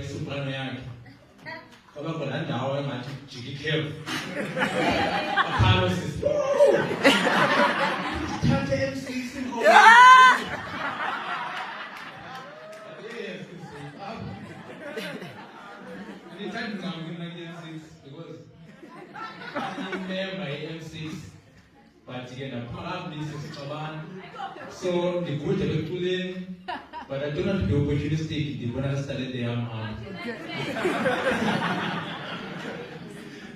Soprano yakhe. Ngoba khona ndawo engathi jikikhevu. Aphalo sisi. Thathe M6 inkomo. Anytime I'm going to M6 because I'm member M6. But again, I'm probably so the good electorate, but I do not be opportunistic. The one I started the arm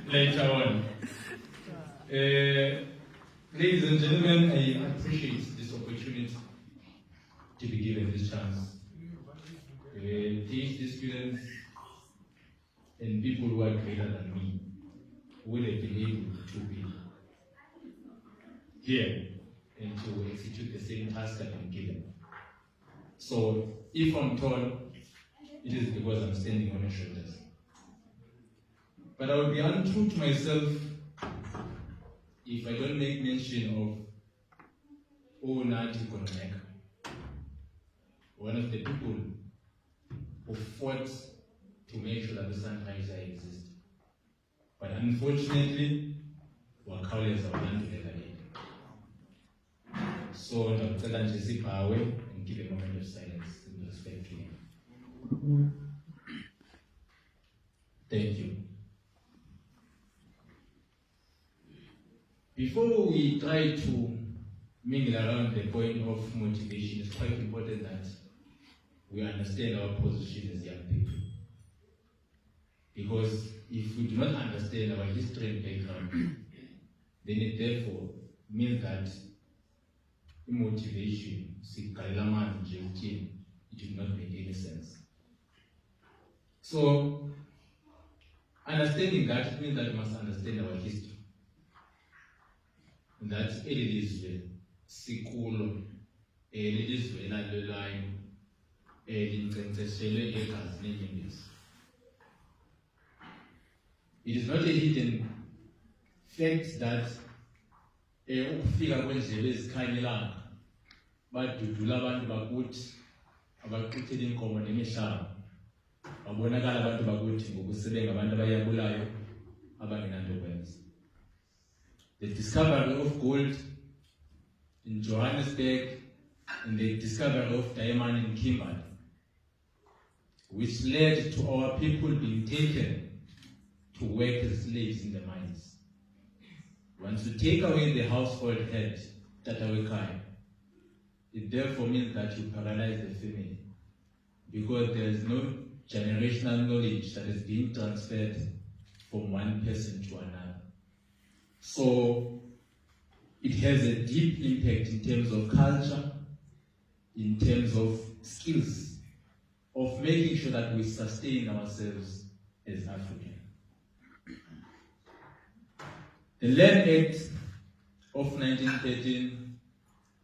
later on. Ladies and gentlemen, I appreciate this opportunity to be given this chance. PhD students and people who are greater than me will have been able to be here and to execute the same task I've been given. So if I'm tall, it is because I'm standing on your shoulders. But I would be untrue to myself if I don't make mention of Nati Kononeka, one of the people who fought to make sure that the Sunriser exists. But unfortunately, Wakaules are done together here. So I'm going to sit away and give a moment of silence in respect to him. Thank you. Before we try to mingle around the point of motivation, it's quite important that we understand our position as young people. Because if we do not understand our history and background, then it therefore means that motivation, it did not make any sense. So, understanding that means that we must understand our history. That it is Sixoto, it is the line, it is not a hidden fact that ukufika kwendlela ezikhanyelayo badudula abantu bakuthi abaqhuthela inkomo nemihlaba babonakala abantu bakuthi ngokusebenza abantu abayabulayo abangenanto kwenza. The discovery of gold in Johannesburg and the discovery of diamond in Kimberley, which led to our people being taken to work as slaves in the mines. Once you take away the household head, Tatawekai, it therefore means that you paralyze the family because there is no generational knowledge that is being transferred from one person to another. So it has a deep impact in terms of culture, in terms of skills, of making sure that we sustain ourselves as Africans. The Land Act of 1913,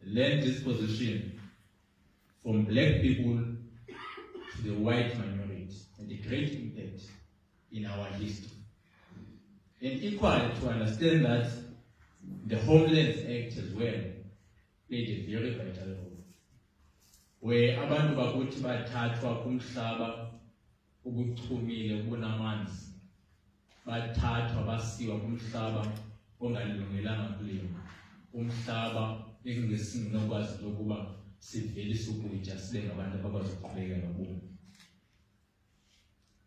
land disposition from black people to the white minority, and a great impact in our history. And equally to understand that the Homelands Act as well played a very vital role, where abantu bakuthi bathathwa kumhlaba ubuchumile kunamanzi, bathathwa basiwa kumhlaba ongalungelanga kulima, umhlaba engesinokwazi lokuba sivelise ukutya sibe ngabantu abakwazi ukuqhubeka nobomi.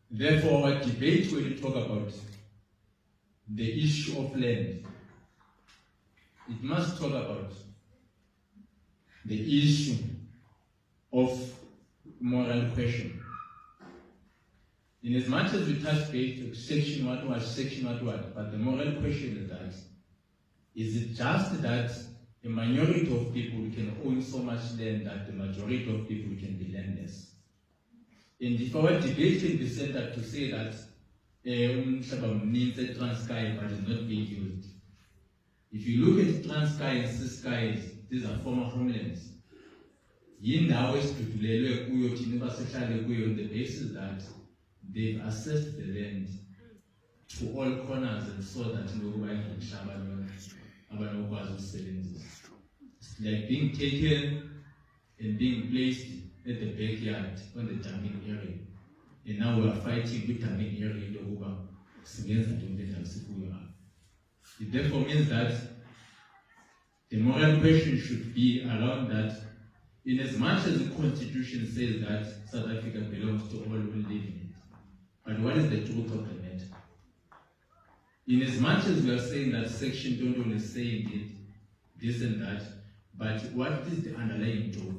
Therefore, our debate when we talk about the issue of land, it must talk about the issue of moral question. In as much as we touch base, section what, but the moral question is that, is it just that a minority of people can own so much land that the majority of people can be landless? And if our debate can be centered to say that umhlaba means a Transkei but is not being used. If you look at Transkei and Ciskei, these are former homelands. Yindawo esidudulelwe kuyo thina basehlale kuyo on the basis that they've assessed the land to all corners and saw that ngokuba umhlaba abanokwazi ukusebenzisa. It's like being taken and being placed at the backyard on the dumping area. and now we are fighting with an area over. It therefore means that the moral question should be around that, in as much as the Constitution says that South Africa belongs to all who live in it, but what is the truth of the matter? In as much as we are saying that Section 21 is saying it, this and that, but what is the underlying truth?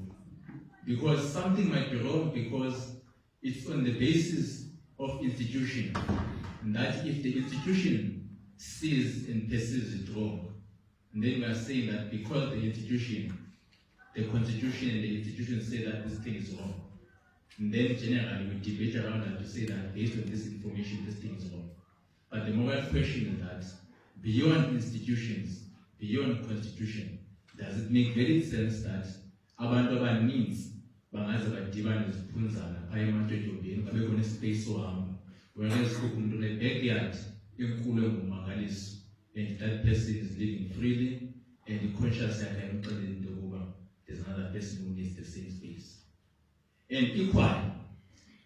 Because something might be wrong because it's on the basis of institution. And that if the institution sees and perceives it wrong, and then we are saying that because the institution, the Constitution and the institution say that this thing is wrong, and then generally we debate around that to say that based on this information, this thing is wrong. But the moral question is that beyond institutions, beyond Constitution, does it make very sense that abantu abaninzi bangaze badibane ziphunzana phaya ematshotshobheni ngabe khona ispace sohamba, whereas umuntu ne-backyard enkulu engumangaliso, and that person is living freely and conscious yakhe ayimxeleli into yokuba there's another person who needs the same space. And equally,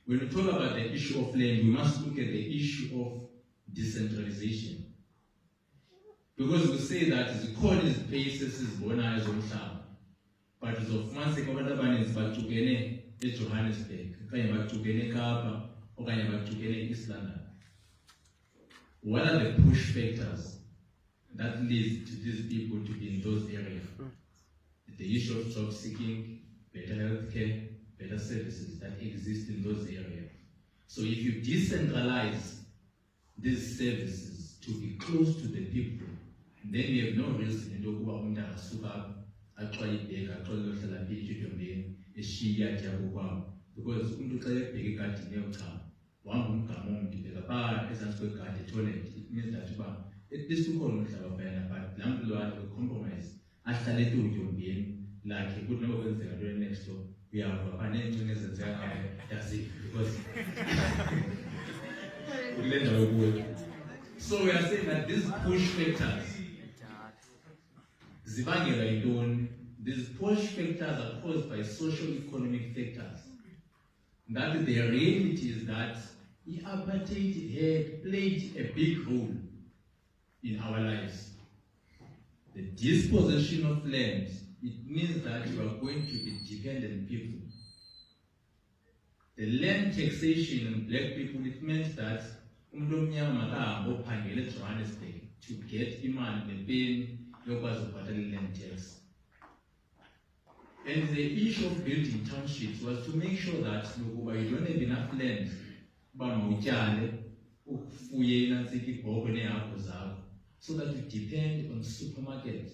when we talk about the issue of land, we must look at the issue of decentralization. Because we say that the core spaces is bona ezomhlaba, but uzofumanisa abantu abaninzi bahlukene eJohannesburg, okanye bahlukene eKapa, okanye bahlukene eEast London. What are the push factors that leads to these people to be in those areas? The issue of job seeking, better healthcare, better services that exist in those areas. So if you decentralize these services to be close to the people, then you have no reason to go out and suka actually beg actually local PhD eshiya jabu because umuntu xa ebheke kade neyochama wahamba umgama omde lapha ezantsi kwegadi toilet. It means that at least ukhona umhlaba phayana, but laa mntu lowana we-compromise ahlale etyotyombeni lakhe kuthi noba kwenzeka ntoni next door uyava phaa neencini ezenzeka ngayo yaziphi because kule ndawo kuyo. So we are saying that these push factors zibangela yintoni? These push factors are caused by socio-economic factors. That the reality is that the apartheid had played a big role in our lives. The dispossession of land, it means that you are going to be dependent people. The land taxation on black people, it meant that Johannesburg to get imali nepeni yokwazi ukubhatala land tax. And the issue of building townships was to make sure that you don't have enough land so that you depend on supermarkets,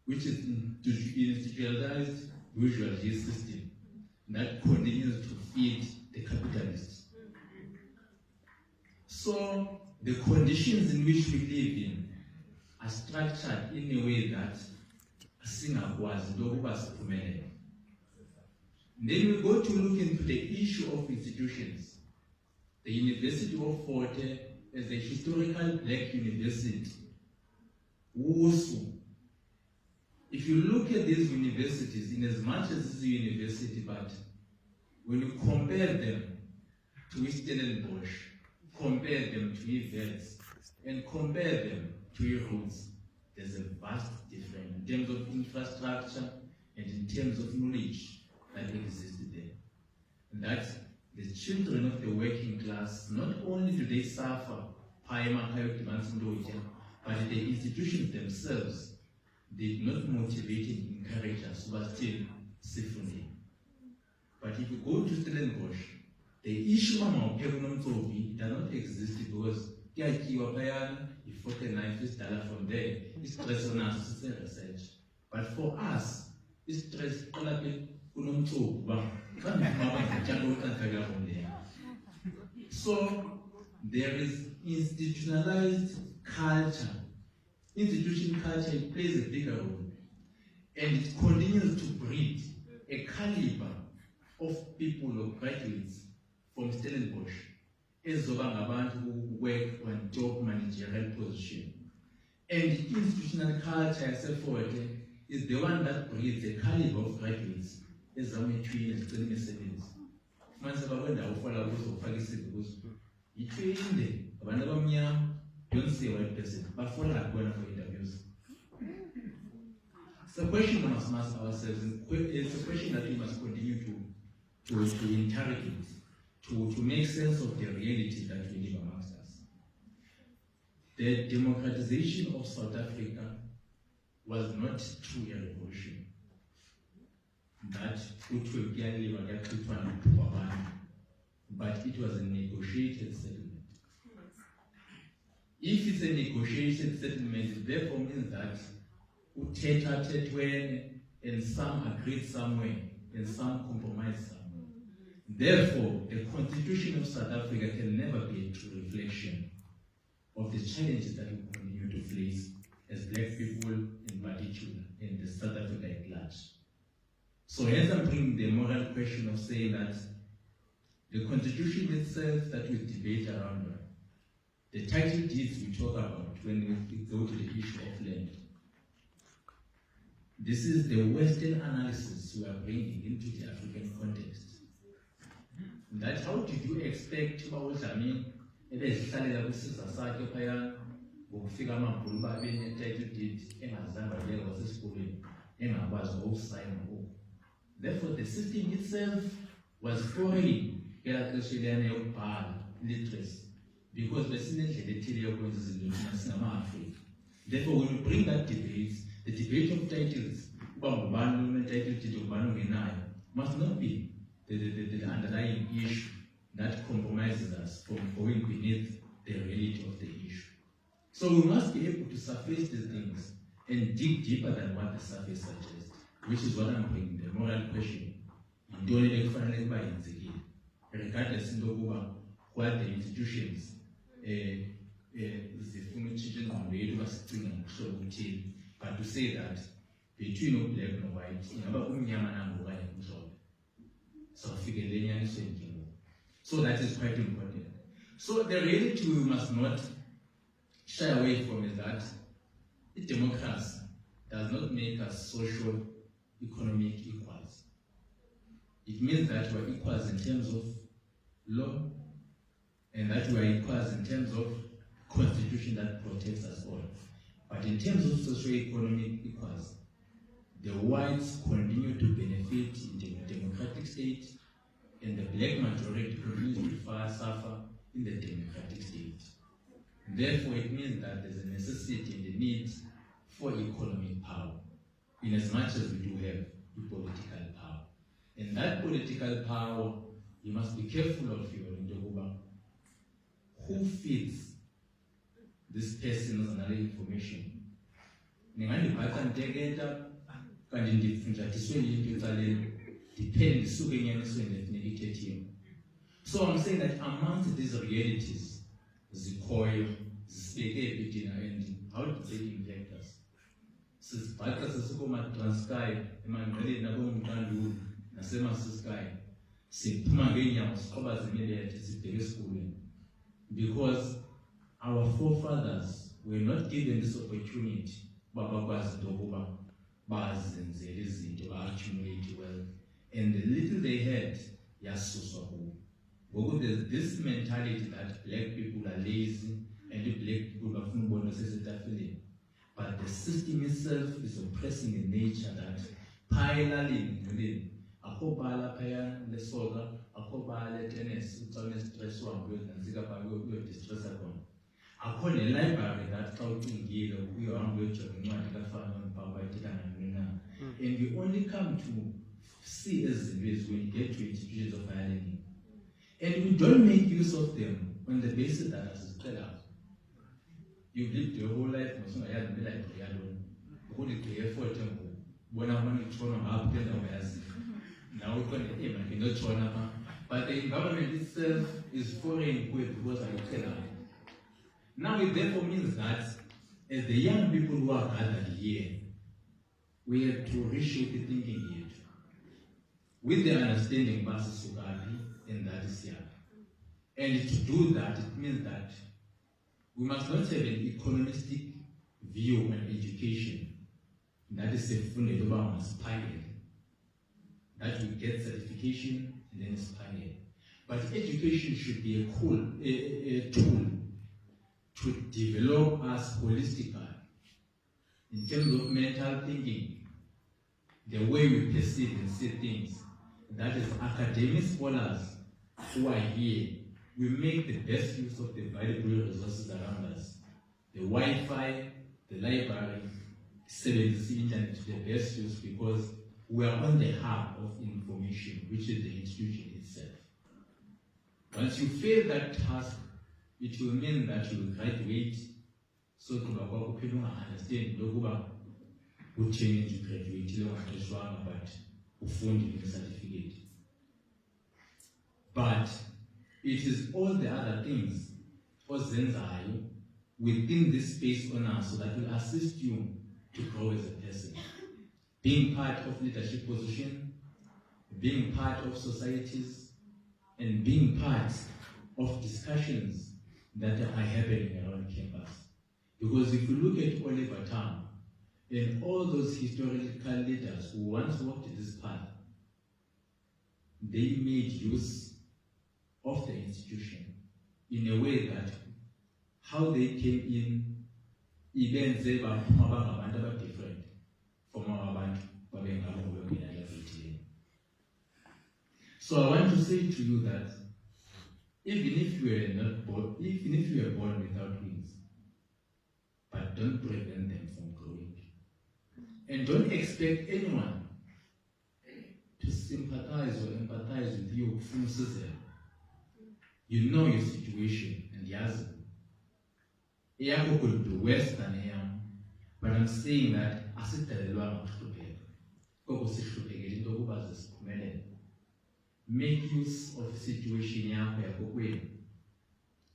which is institutionalized bourgeoisie system that continues to feed the capitalists. So the conditions in which we live in are structured in a way that singakwazi ukuba siphumelele. Then we go to look into the issue of institutions. The University of Fort Hare is a historical black university. If you look at these universities, in as much as it's a university, but when you compare them to Stellenbosch, compare them to Events, and compare them to Rhodes, there's a vast difference in terms of infrastructure and in terms of knowledge that existed there. And that the children of the working class, not only do they suffer, but the institutions themselves did not motivate and encourage us, but still suffering. But if you go to Stellenbosch, the issue of does not exist because if 49 is from there, it's stress on us, it's research. But for us, it's stress so there is institutionalized culture. Institution culture, it plays a bigger role, and it continues to breed a caliber of people or graduates from Stellenbosch as abantu who work on top managerial position. And institutional culture is the one that breeds a caliber of graduates as between and fumanise uba kwendawo ufola kuzo ufake isipho kuzo ithwinde abantu abamnyama don't say white person bafola kuwena for interviews. It's a question we must ask ourselves. It's a question that we must continue to interrogate, to make sense of the reality that we live amongst us. The democratization of South Africa was not through a revolution. That but it was a negotiated settlement. If it's a negotiated settlement, it therefore means that and some agreed somewhere and some compromised somewhere. Therefore, the Constitution of South Africa can never be a true reflection of the challenges that we continue to face as black people in particular in the South Africa at large. So hence I'm bringing the moral question of saying that the Constitution itself that we debate around, the title deeds we talk about when we go to the issue of land. This is the Western analysis we are bringing into the African context. That how did you expect title deed therefore the system itself was foreign literacy because therefore when we bring that debate, the debate of titles must not be the underlying issue that compromises us from going beneath the reality of the issue. So we must be able to surface these things and dig deeper than what the surface suggests, which is what I'm bringing, the moral question. Regardless of what the institutions but to say that between black and white, so that is quite important. So the reality we must not shy away from is that democracy does not make us social, economic equals. It means that we are equals in terms of law, and that we are equals in terms of constitution that protects us all. But in terms of socio-economic equals, the whites continue to benefit in the democratic state, and the black majority continues to suffer in the democratic state. Therefore, it means that there's a necessity and a need for economic power, in as much as we do have political power. And that political power, you must be careful of who feeds this person's another information. So I'm saying that amongst these realities, zikhoyo, zisibeke and how do they impact us? Sisibhaka sesukuma Transkei, emangcweleni nabomntandulu naseMasiskei, siphuma ngeenyawo siqoba zemilethe sibheke esikolweni. Because our forefathers were not given this opportunity, accumulate wealth, and the little they had, there's this mentality that black people are lazy and the black people are funny, but the system itself is oppressing the nature that parallelly akobala paya lesoka akobala tennis uthole stress wami nanzika ba distress akona akho ne library that xa ucingile uyohamba uyojonga incwadi kafana nobaba ithana nina and you only come to see ezinto when you get to institutions of higher learning, and we don't make use of them on the basis that as you've lived your whole life masungayazi library yalona ukuthi ke effort ngo bona manje utshona ngapha kenda uyazi. Now we're going to but the environment itself is foreign because I tell you. Now it therefore means that as the young people who are gathered here, we have to reshape the thinking here with the understanding Basa Sugari and that is here. And to do that, it means that we must not have an economistic view on education. That is a fundamental aspire. That we get certification and then aspire. But education should be a tool to develop us holistically in terms of mental thinking, the way we perceive and see things. That is, academic scholars who are here, we make the best use of the valuable resources around us. The Wi-Fi, the library, service, the internet to the best use because we are on the hub of information, which is the institution itself. Once you fail that task, it will mean that you will graduate, so you will understand what change you graduate, but you find the certificate. But it is all the other things within this space on us so that will assist you to grow as a person. Being part of leadership position, being part of societies, and being part of discussions that are happening around campus. Because if you look at Oliver Tambo and all those historical leaders who once walked this path, they made use of the institution in a way that how they came in, even they were different from our bantu. So I want to say to you that even if you are not born, even if you are born without wings, but don't prevent them from growing. And don't expect anyone to sympathize or empathize with you. You know your situation, and yes, it could be worse than I am. But I'm saying that as it make use of the situation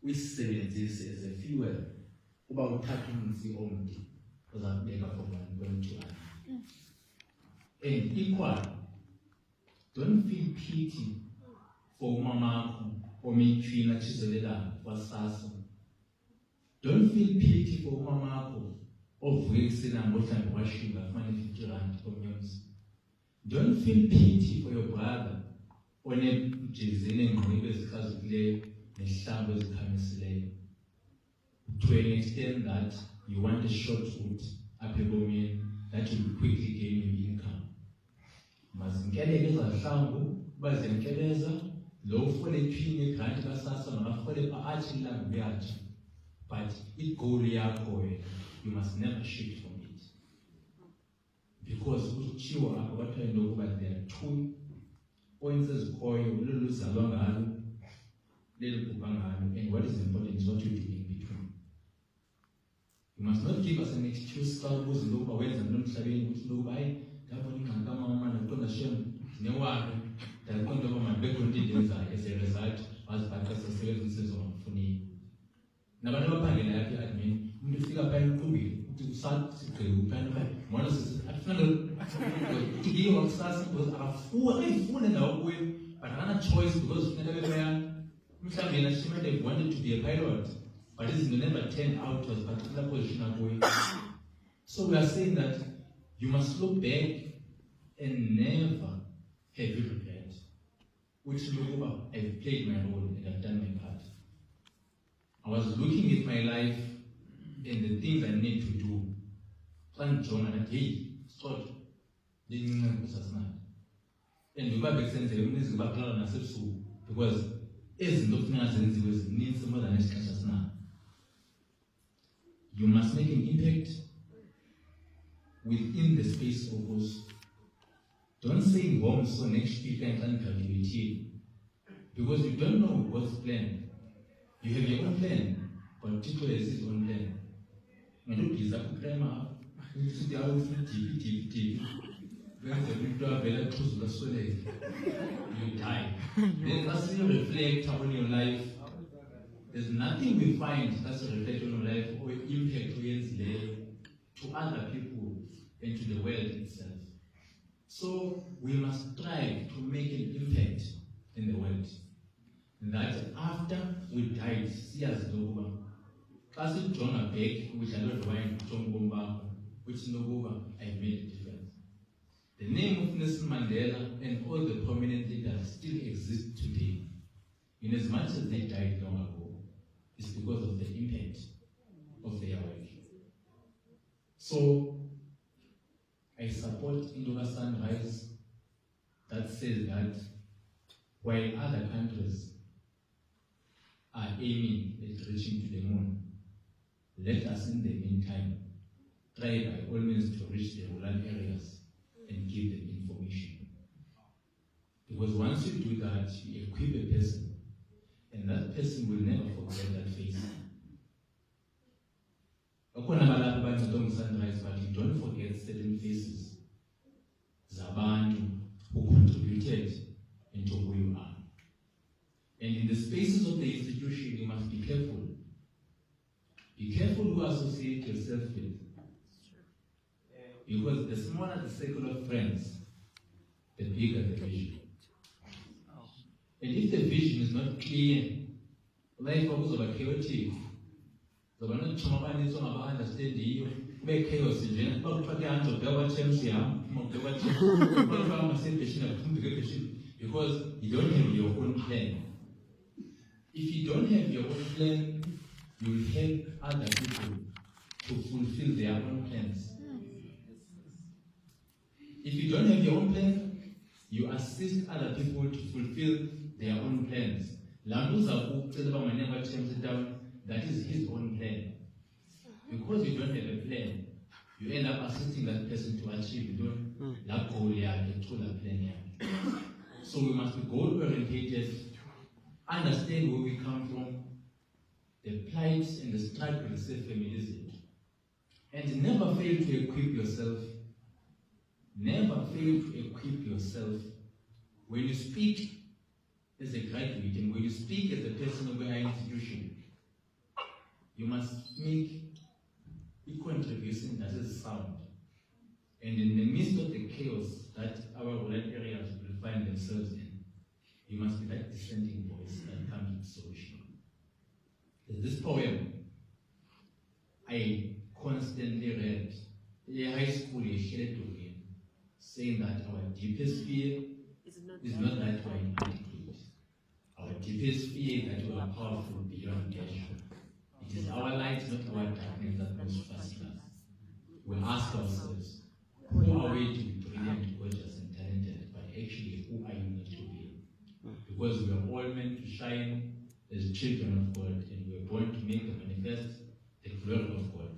we say this as a fuel about tapping the only because I'm made up of one to add. And equal, don't feel pity for mama or me feel that she's a little for Sasso. Don't feel pity for mama of wasting and what I'm washing the money for communes. Don't feel pity for your brother. To an extent that you want a short route up a domain that will quickly gain your income. Mazinkeleza hlambu, bazenkeleza, low for a pin, grant assassin, or for the arching language. But it goes you must never shift from it. Because what I know, but there are two points as oil, little salon, little pupangano, and what is important is what you do in between. You must not give us an excuse that was low away and not saving which low by, governing and come on and put a shame, no one that I come over my back continues as a result, as backers of services on funny. Never know about it, I mean, you figure a pen to be to start to pen by one of to give of stars was a fool in our way, but another choice because never they wanted to be a pilot, but this never turned out to a particular position of way. So we are saying that you must look back and never have you regret. Which look over, I've played my role and I've done my part. I was looking at my life and the things I need to do. Plan John and hey, stop. And we got back sense about plan because isn't looking at it was needs more than as now. You must make an impact within the space of us. Don't say home so next week and calculate because you don't know what's planned. You have your own plan, but people has his own plan. And look, is that grammar? You see the TV. When the window better choose the soleil, you die. Then as you reflect on your life, there's nothing we find that's a reflection on life or impact to other people and to the world itself. So we must strive to make an impact in the world. That after we died, see us over. As it John a back, which I don't mind John Bomba, which no over, I made a difference. The name of Nelson Mandela and all the prominent leaders still exist today. in as much as they died long ago, it's because of the impact of their work. So, I support Indoka Sunrise that says that while other countries are aiming at reaching to the moon, let us in the meantime try by all means to reach the rural areas and give them information. Because once you do that, you equip a person, and that person will never forget that face. Sunrise, but you don't forget certain faces. Zabantu who contributed into who you are. And in the spaces of the institution, you must be careful. Be careful who associate yourself with. Because the smaller the circle of friends, the bigger the vision. And if the vision is not clear, life is over chaotic. So we're not trying to understand you. Make chaos in general. But try to because you don't have your own plan. If you don't have your own plan, you will help other people to fulfill their own plans. If you don't have your own plan, you assist other people to fulfill their own plans. That is his own plan. Because you don't have a plan, you end up assisting that person to achieve that goal, plan. So we must be goal-oriented, understand where we come from, the plight and the struggles of feminism, and never fail to equip yourself. Never fail to equip yourself. When you speak as a graduate and when you speak as a person of a higher institution, you must make a contribution that is sound. And in the midst of the chaos that our rural areas will find themselves in, you must be that dissenting voice that comes with solution. There's this poem I constantly read in high school, saying that our deepest fear is not that we are inadequate. Our deepest fear is that we are powerful beyond measure. It is our light, not our darkness, that most fascinates us. We ask ourselves, who are we to be brilliant, gorgeous, and talented, but actually, who are you not to be? Because we are all meant to shine as children of God, and we are born to make and manifest the glory of God.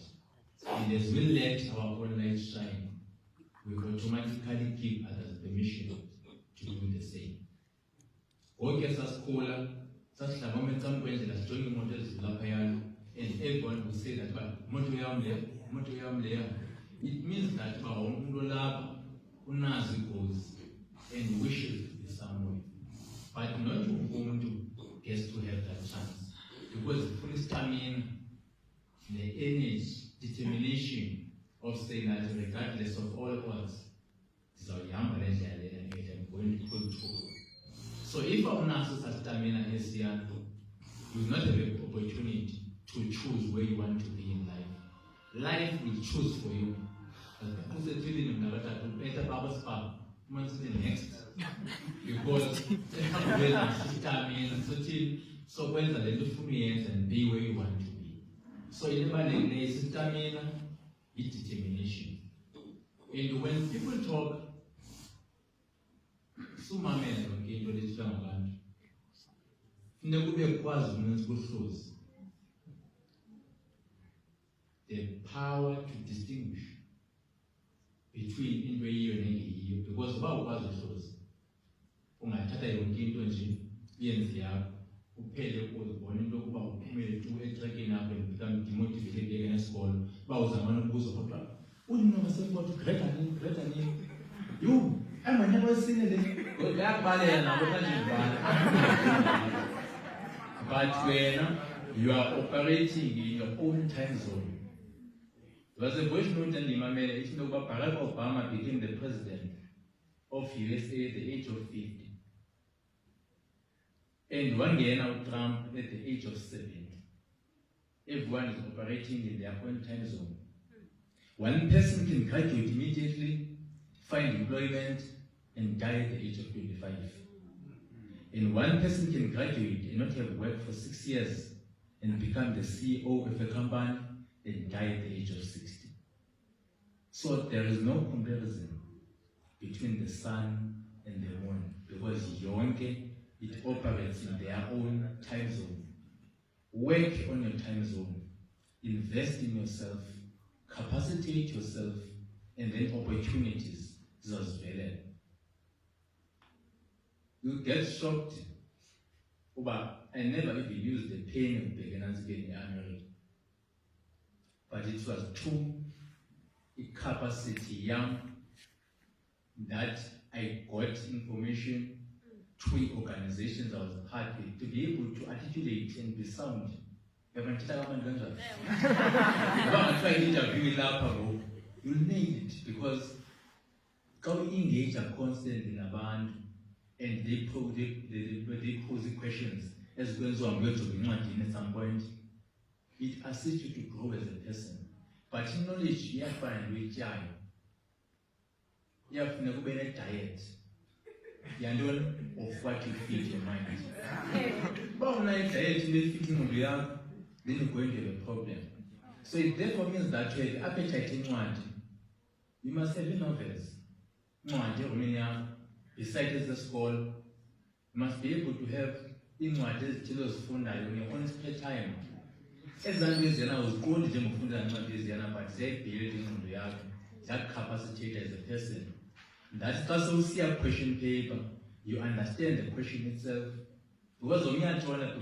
And as we let our own light shine, we automatically give others permission to do the same. And everyone will say that, it means that goals and wishes to be somewhere. But not who gets to have that chance. Because full stamina, the energy, determination of saying that regardless of all odds, this is our young and I'm going to control. So if our NASA stamina is here, you will not have an opportunity to choose where you want to be in life. Life will choose for you. Next. Because so when the influence and be where you want to be. So in the stamina, it's determination. And when people talk, the power to distinguish between into EU and EU, because about what it shows. Ungathatha yonke into nje yenze yakho uphele uzibona into yokuba uphumele tu etrackini yakho and become demotivated esikolo uba uzamana ukubuza kodwa unoma sefort greater nini you amanye wesine le yakubalela nabo kanjani. But when you are operating in your own time zone. There was a voice note and Barack Obama became the president of USA at the age of 50. And one year now Trump at the age of 70. Everyone is operating in their own time zone. One person can graduate immediately, find employment, and die at the age of 25. And one person can graduate and not have worked for 6 years and become the CEO of a company and die at the age of 60. So there is no comparison between the sun and the moon, because yonke, it operates in their own time zone. Work on your time zone, invest in yourself, capacitate yourself, and then opportunities zazivele. You get shocked. But I never even used the pain of pregnancy in America. But it was through a capacity young that I got information through organizations I was part with to be able to articulate and be sound. You'll need it because how we engage are constant in a band and they pose questions as well as I'm going to be at some point. It assists you to grow as a person. But in knowledge, you have to find with joy. You have to never be a diet. You know of what you feed your mind. But when diet is feeding on the other, then you're going to have a problem. So it therefore means that you have appetite in one. You must have novels. Besides the school, you must be able to have in what is Tilos Funda in your own spare time. As long as I was called Jim Funda and not this, but they building on the other, that capacity as a person. That's also see a question paper. You understand the question itself. Because of me, I told it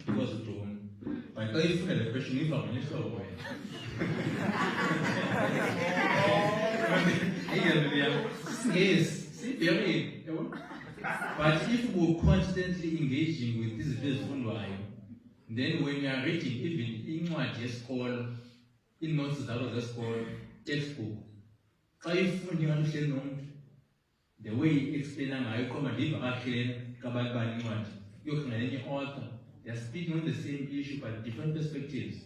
because of John. But if you have the question, if I'm not sure. Yes. But if we're constantly engaging with this very then when you are reading, even in what you call, in notes that was called textbook, the way you explain, I come and live a you're author, they're speaking on the same issue but different perspectives.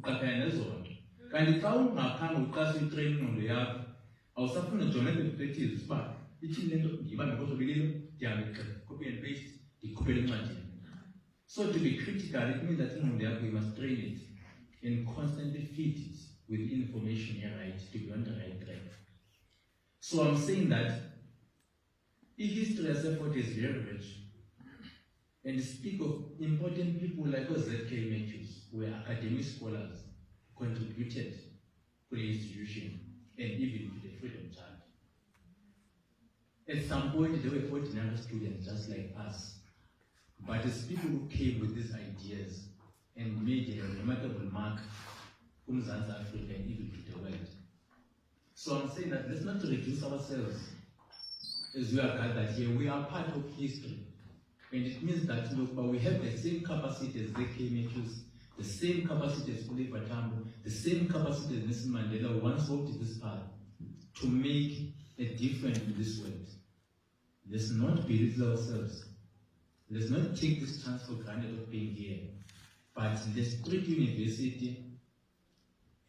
Can you count my come with class training on the app? I was suffering a journal perspectives, but it's in the copy and paste, the copy and imagine. So to be critical, it means that we must train it and constantly feed it with information here, right, to be on the right track. So I'm saying that if history as effort is very rich, and speak of important people like Z.K. Matthews, who were academic scholars, contributed to the institution and even to the freedom charge. At some point, they were ordinary students just like us. But it's people who came with these ideas and made a remarkable mark in South Africa and even to the world. So I'm saying that let's not reduce ourselves as we are gathered here. We are part of history. And it means that we have the same capacity as Z.K. Matthews, the same capacity as Oliver Tambo, the same capacity as Nelson Mandela who once walked this path to make a difference in this world. Let's not belittle ourselves. Let's not take this chance for granted of being here. But let's treat university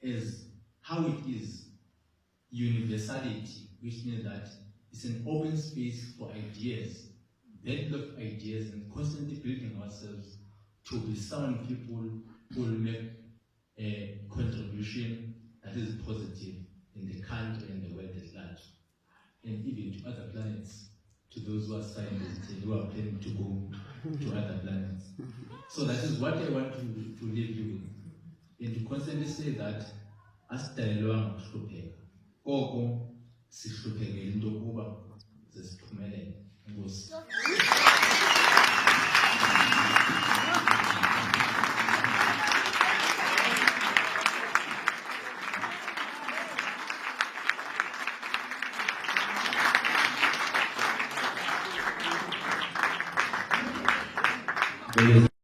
as how it is, universality, which means that it's an open space for ideas, battle of ideas, and constantly building ourselves to be sound people who will make a contribution that is positive in the country and the world at large, and even to other planets, to those who are scientists and who are planning to go to other planets. So that is what I want to leave you with, and to constantly say that asitayelwanga ukuhlupheka, koko sihluphekile into yokuba sesiphumelele. Enkosi.